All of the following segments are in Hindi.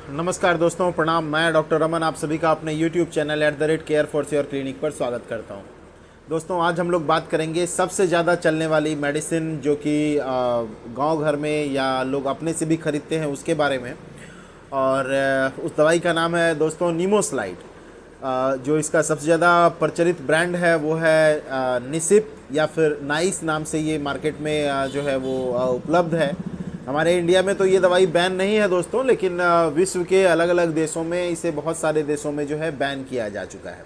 नमस्कार दोस्तों, प्रणाम। मैं डॉक्टर रमन आप सभी का अपने YouTube channel @care for your clinic पर स्वागत करता हूं। दोस्तों, आज हम लोग बात करेंगे सबसे ज़्यादा चलने वाली मेडिसिन जो कि गांव घर में या लोग अपने से भी खरीदते हैं उसके बारे में। और उस दवाई का नाम है दोस्तों नीमोस्लाइड। जो इसका सबसे ज़्यादा प्रचलित ब्रांड है वो है निसिप या फिर नाइस नाम से ये मार्केट में जो है वो उपलब्ध है। हमारे इंडिया में तो ये दवाई बैन नहीं है दोस्तों, लेकिन विश्व के अलग अलग देशों में इसे बहुत सारे देशों में जो है बैन किया जा चुका है।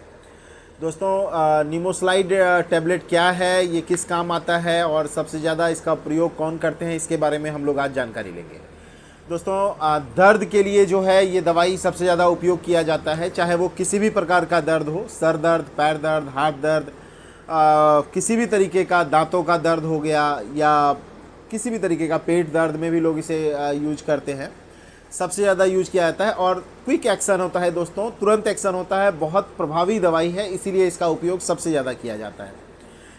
दोस्तों, नीमोस्लाइड टैबलेट क्या है, ये किस काम आता है और सबसे ज़्यादा इसका प्रयोग कौन करते हैं, इसके बारे में हम लोग आज जानकारी लेंगे। दोस्तों, दर्द के लिए जो है ये दवाई सबसे ज़्यादा उपयोग किया जाता है, चाहे वो किसी भी प्रकार का दर्द हो, सर दर्द, पैर दर्द, हाथ दर्द, किसी भी तरीके का दांतों का दर्द हो गया या किसी भी तरीके का पेट दर्द में भी लोग इसे यूज करते हैं। सबसे ज़्यादा यूज किया जाता है और क्विक एक्शन होता है दोस्तों, तुरंत एक्शन होता है, बहुत प्रभावी दवाई है, इसीलिए इसका उपयोग सबसे ज़्यादा किया जाता है।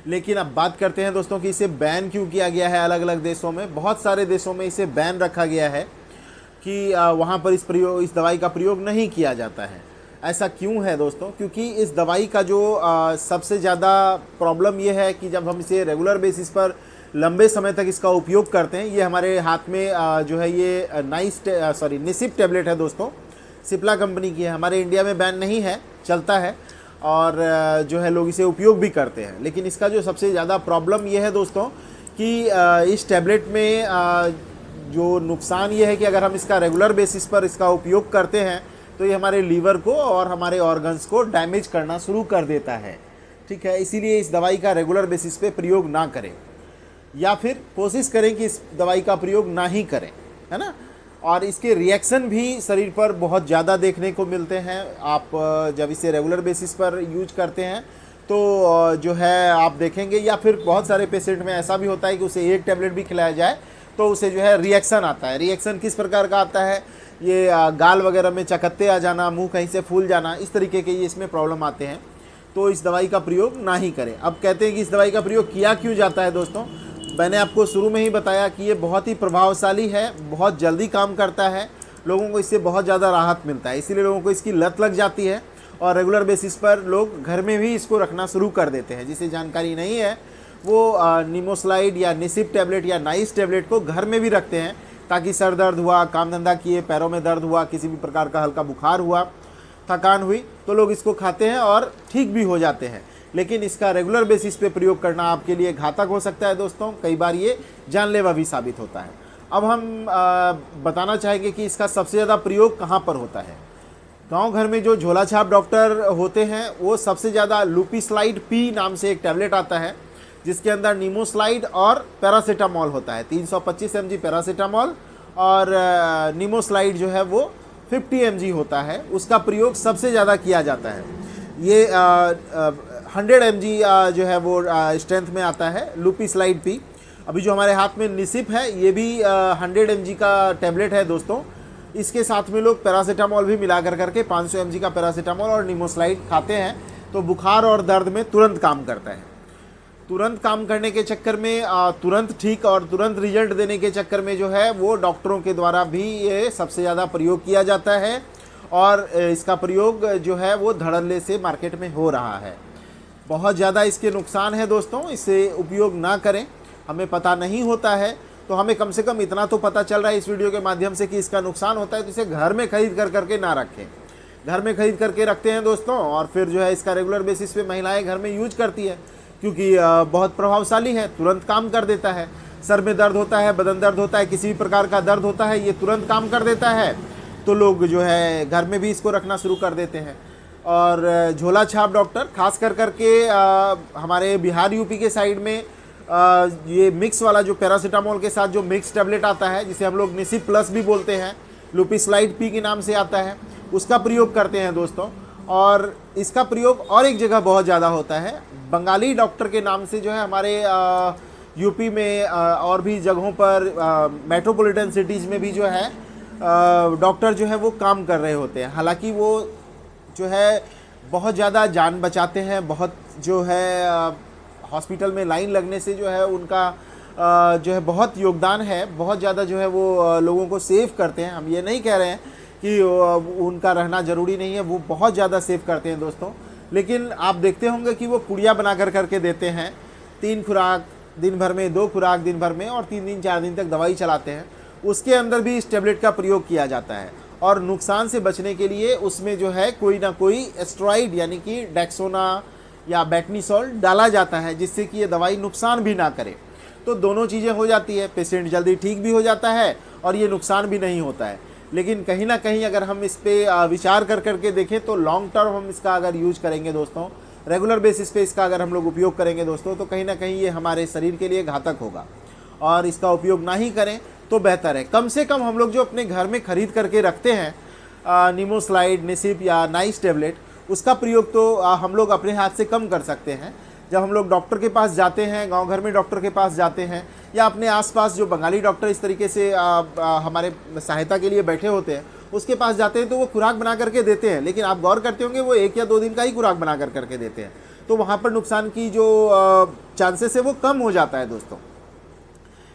लेकिन अब बात करते हैं दोस्तों कि इसे बैन क्यों किया गया है। अलग अलग देशों में, बहुत सारे देशों में इसे बैन रखा गया है कि वहाँ पर इस दवाई का प्रयोग नहीं किया जाता है। ऐसा क्यों है दोस्तों? क्योंकि इस दवाई का जो सबसे ज़्यादा प्रॉब्लम ये है कि जब हम इसे रेगुलर बेसिस पर लंबे समय तक इसका उपयोग करते हैं, ये हमारे हाथ में जो है ये निसिप टैबलेट है दोस्तों, सिप्ला कंपनी की है। हमारे इंडिया में बैन नहीं है, चलता है और जो है लोग इसे उपयोग भी करते हैं। लेकिन इसका जो सबसे ज़्यादा प्रॉब्लम ये है दोस्तों कि इस टैबलेट में जो नुकसान ये है कि अगर हम इसका रेगुलर बेसिस पर इसका उपयोग करते हैं तो ये हमारे लीवर को और हमारे ऑर्गन्स को डैमेज करना शुरू कर देता है। ठीक है, इसीलिए इस दवाई का रेगुलर बेसिस पे प्रयोग ना करें या फिर कोशिश करें कि इस दवाई का प्रयोग ना ही करें, है ना। और इसके रिएक्शन भी शरीर पर बहुत ज़्यादा देखने को मिलते हैं। आप जब इसे रेगुलर बेसिस पर यूज करते हैं तो जो है आप देखेंगे, या फिर बहुत सारे पेशेंट में ऐसा भी होता है कि उसे एक टैबलेट भी खिलाया जाए तो उसे जो है रिएक्शन आता है। रिएक्शन किस प्रकार का आता है? ये गाल वगैरह में चकत्ते आ जाना, मुंह कहीं से फूल जाना, इस तरीके के ये इसमें प्रॉब्लम आते हैं। तो इस दवाई का प्रयोग ना ही करें। अब कहते हैं कि इस दवाई का प्रयोग किया क्यों जाता है दोस्तों? मैंने आपको शुरू में ही बताया कि ये बहुत ही प्रभावशाली है, बहुत जल्दी काम करता है, लोगों को इससे बहुत ज़्यादा राहत मिलता है, इसीलिए लोगों को इसकी लत लग जाती है और रेगुलर बेसिस पर लोग घर में भी इसको रखना शुरू कर देते हैं। जिसे जानकारी नहीं है वो नीमोस्लाइड या निसिप टैबलेट या नाइस टैबलेट को घर में भी रखते हैं, ताकि सर दर्द हुआ, काम धंधा किए, पैरों में दर्द हुआ, किसी भी प्रकार का हल्का बुखार हुआ, थकान हुई, तो लोग इसको खाते हैं और ठीक भी हो जाते हैं। लेकिन इसका रेगुलर बेसिस पे प्रयोग करना आपके लिए घातक हो सकता है दोस्तों, कई बार ये जानलेवा भी साबित होता है। अब हम बताना चाहेंगे कि इसका सबसे ज़्यादा प्रयोग कहाँ पर होता है। गांव घर में जो झोला छाप डॉक्टर होते हैं वो सबसे ज़्यादा लुपिस्लाइड पी नाम से एक टैबलेट आता है, जिसके अंदर नीमोस्लाइड और पैरासीटामोल होता है। 325 mg पैरासीटामोल और नीमोस्लाइड जो है वो 50 mg होता है। उसका प्रयोग सबसे ज़्यादा किया जाता है। ये 100 mg जो है वो स्ट्रेंथ में आता है लुपिस्लाइड पी। अभी जो हमारे हाथ में निसिप है ये भी 100 mg का टैबलेट है दोस्तों। इसके साथ में लोग पैरासीटामोल भी मिला करके 500 mg का पैरासीटामोल और नीमोस्लाइड खाते हैं, तो बुखार और दर्द में तुरंत काम करता है। तुरंत काम करने के चक्कर में, तुरंत ठीक और तुरंत रिजल्ट देने के चक्कर में जो है वो डॉक्टरों के द्वारा भी ये सबसे ज़्यादा प्रयोग किया जाता है और इसका प्रयोग जो है वो धड़ल्ले से मार्केट में हो रहा है। बहुत ज़्यादा इसके नुकसान है दोस्तों, इसे उपयोग ना करें। हमें पता नहीं होता है तो हमें कम से कम इतना तो पता चल रहा है इस वीडियो के माध्यम से कि इसका नुकसान होता है, तो इसे घर में खरीद करके ना रखें। घर में खरीद करके रखते हैं दोस्तों और फिर जो है इसका रेगुलर बेसिस पे महिलाएं घर में यूज करती है, क्योंकि बहुत प्रभावशाली है, तुरंत काम कर देता है। सर में दर्द होता है, बदन दर्द होता है, किसी भी प्रकार का दर्द होता है, ये तुरंत काम कर देता है, तो लोग जो है घर में भी इसको रखना शुरू कर देते हैं। और झोला छाप डॉक्टर खास करके हमारे बिहार यूपी के साइड में ये मिक्स वाला जो पैरासीटामोल के साथ जो मिक्स टैबलेट आता है, जिसे हम लोग निसिप प्लस भी बोलते हैं, लुपिस्लाइड पी के नाम से आता है, उसका प्रयोग करते हैं दोस्तों। और इसका प्रयोग और एक जगह बहुत ज़्यादा होता है, बंगाली डॉक्टर के नाम से जो है हमारे यूपी में और भी जगहों पर मेट्रोपॉलिटन सिटीज़ में भी जो है डॉक्टर जो है वो काम कर रहे होते हैं। हालांकि वो जो है बहुत ज़्यादा जान बचाते हैं, बहुत जो है हॉस्पिटल में लाइन लगने से जो है उनका जो है बहुत योगदान है, बहुत ज़्यादा जो है वो लोगों को सेव करते हैं। हम ये नहीं कह रहे हैं कि उनका रहना ज़रूरी नहीं है, वो बहुत ज़्यादा सेव करते हैं दोस्तों। लेकिन आप देखते होंगे कि वो पुड़िया बना करके देते हैं, 3 खुराक दिन भर में, 2 खुराक दिन भर में, और 3 दिन 4 दिन तक दवाई चलाते हैं। उसके अंदर भी इस टेबलेट का प्रयोग किया जाता है और नुकसान से बचने के लिए उसमें जो है कोई ना कोई एस्टेरॉइड यानी कि डेक्सोना या बेटनीसोल डाला जाता है, जिससे कि ये दवाई नुकसान भी ना करे। तो दोनों चीज़ें हो जाती है, पेशेंट जल्दी ठीक भी हो जाता है और ये नुकसान भी नहीं होता है। लेकिन कहीं ना कहीं अगर हम इस पर विचार कर करके देखें तो लॉन्ग टर्म हम इसका अगर यूज करेंगे दोस्तों, रेगुलर बेसिस पे इसका अगर हम लोग उपयोग करेंगे दोस्तों, तो कहीं ना कहीं ये हमारे शरीर के लिए घातक होगा और इसका उपयोग ना ही करें तो बेहतर है। कम से कम हम लोग जो अपने घर में खरीद करके रखते हैं नीमोस्लाइड, निसिप या नाइस टेबलेट, उसका प्रयोग तो हम लोग अपने हाथ से कम कर सकते हैं। जब हम लोग डॉक्टर के पास जाते हैं, गांव घर में डॉक्टर के पास जाते हैं, या अपने आसपास जो बंगाली डॉक्टर इस तरीके से हमारे सहायता के लिए बैठे होते हैं, उसके पास जाते हैं तो वो खुराक बना करके देते हैं। लेकिन आप गौर करते होंगे वो 1 या 2 दिन का ही खुराक बना करके देते हैं, तो वहाँ पर नुकसान की जो चांसेस है वो कम हो जाता है दोस्तों।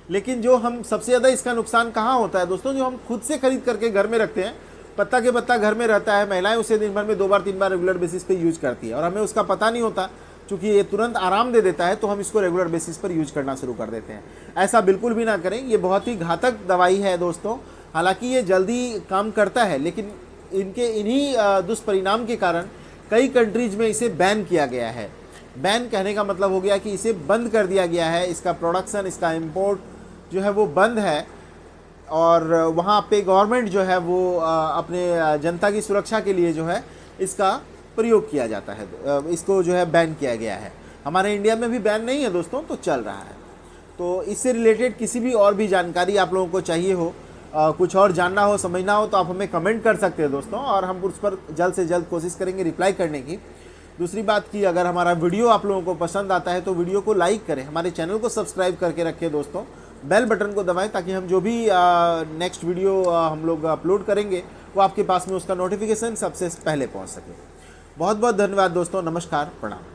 लेकिन जो हम सबसे ज़्यादा इसका नुकसान कहाँ होता है दोस्तों, जो हम खुद से खरीद करके घर में रखते हैं, पत्ता के पत्ता घर में रहता है, महिलाएं उसे दिन भर में 2 बार 3 बार रेगुलर बेसिस पे यूज करती है और हमें उसका पता नहीं होता। चूँकि ये तुरंत आराम दे देता है तो हम इसको रेगुलर बेसिस पर यूज करना शुरू कर देते हैं। ऐसा बिल्कुल भी ना करें, ये बहुत ही घातक दवाई है दोस्तों। हालांकि ये जल्दी काम करता है, लेकिन इन्हीं दुष्परिणाम के कारण कई कंट्रीज में इसे बैन किया गया है। बैन कहने का मतलब हो गया कि इसे बंद कर दिया गया है, इसका प्रोडक्शन, इसका इम्पोर्ट जो है वो बंद है और वहाँ पे गवर्नमेंट जो है वो अपने जनता की सुरक्षा के लिए जो है इसका प्रयोग किया जाता है, इसको जो है बैन किया गया है। हमारे इंडिया में भी बैन नहीं है दोस्तों, तो चल रहा है। तो इससे रिलेटेड किसी भी और भी जानकारी आप लोगों को चाहिए हो, कुछ और जानना हो, समझना हो, तो आप हमें कमेंट कर सकते हैं दोस्तों, और हम उस पर जल्द से जल्द कोशिश करेंगे रिप्लाई करने की। दूसरी बात कि अगर हमारा वीडियो आप लोगों को पसंद आता है तो वीडियो को लाइक करें, हमारे चैनल को सब्सक्राइब करके रखें दोस्तों, बेल बटन को दबाएं ताकि हम जो भी नेक्स्ट वीडियो हम लोग अपलोड करेंगे वो आपके पास में उसका नोटिफिकेशन सबसे पहले पहुंच सके। बहुत बहुत धन्यवाद दोस्तों, नमस्कार, प्रणाम।